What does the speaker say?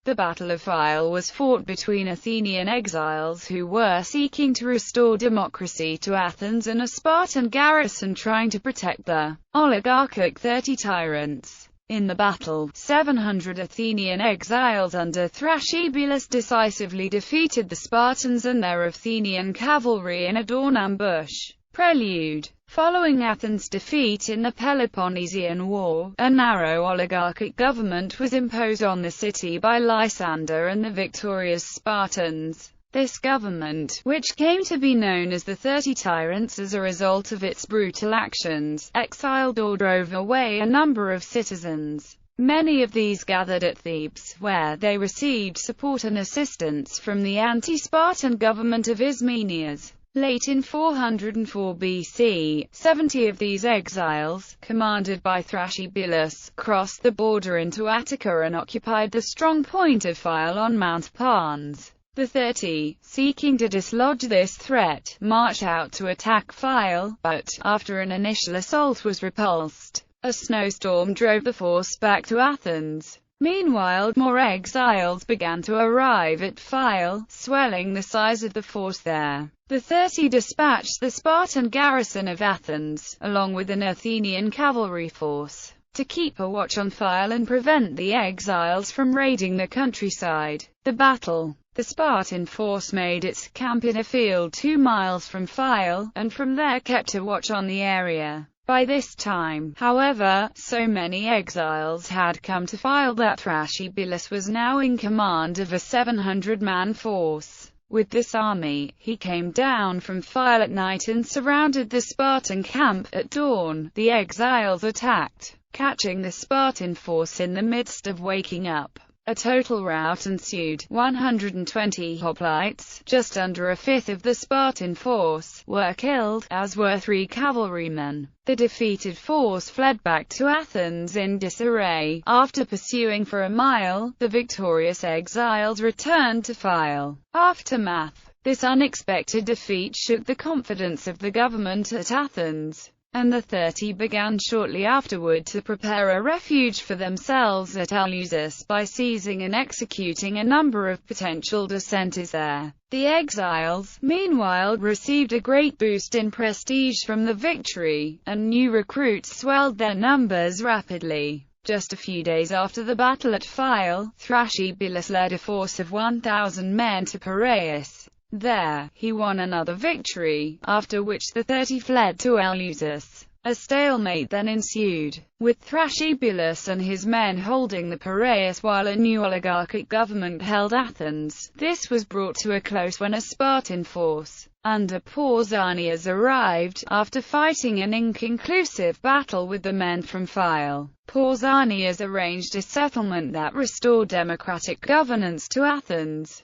The Battle of Phyle was fought between Athenian exiles who were seeking to restore democracy to Athens and a Spartan garrison trying to protect the oligarchic 30 tyrants. In the battle, 700 Athenian exiles under Thrasybulus decisively defeated the Spartans and their Athenian cavalry in a dawn ambush. Prelude. Following Athens' defeat in the Peloponnesian War, a narrow oligarchic government was imposed on the city by Lysander and the victorious Spartans. This government, which came to be known as the 30 Tyrants as a result of its brutal actions, exiled or drove away a number of citizens. Many of these gathered at Thebes, where they received support and assistance from the anti-Spartan government of Ismenias. Late in 404 BC, 70 of these exiles, commanded by Thrasybulus, crossed the border into Attica and occupied the strong point of Phyle on Mount Parnes. The 30, seeking to dislodge this threat, marched out to attack Phyle, but, after an initial assault was repulsed, a snowstorm drove the force back to Athens. Meanwhile, more exiles began to arrive at Phyle, swelling the size of the force there. The 30 dispatched the Spartan garrison of Athens, along with an Athenian cavalry force, to keep a watch on Phyle and prevent the exiles from raiding the countryside. The battle. The Spartan force made its camp in a field 2 miles from Phyle, and from there kept a watch on the area. By this time, however, so many exiles had come to Phyle that Thrasybulus was now in command of a 700-man force. With this army, he came down from Phyle at night and surrounded the Spartan camp. At dawn, the exiles attacked, catching the Spartan force in the midst of waking up. A total rout ensued. 120 hoplites, just under a fifth of the Spartan force, were killed, as were 3 cavalrymen. The defeated force fled back to Athens in disarray. After pursuing for a mile, the victorious exiles returned to Phyle. Aftermath. This unexpected defeat shook the confidence of the government at Athens, and the 30 began shortly afterward to prepare a refuge for themselves at Eleusis by seizing and executing a number of potential dissenters there. The exiles, meanwhile, received a great boost in prestige from the victory, and new recruits swelled their numbers rapidly. Just a few days after the battle at Phyle, Thrasybulus led a force of 1,000 men to Piraeus. There, he won another victory, after which the 30 fled to Eleusis. A stalemate then ensued, with Thrasybulus and his men holding the Piraeus while a new oligarchic government held Athens. This was brought to a close when a Spartan force, under Pausanias, arrived, after fighting an inconclusive battle with the men from Phyle. Pausanias arranged a settlement that restored democratic governance to Athens.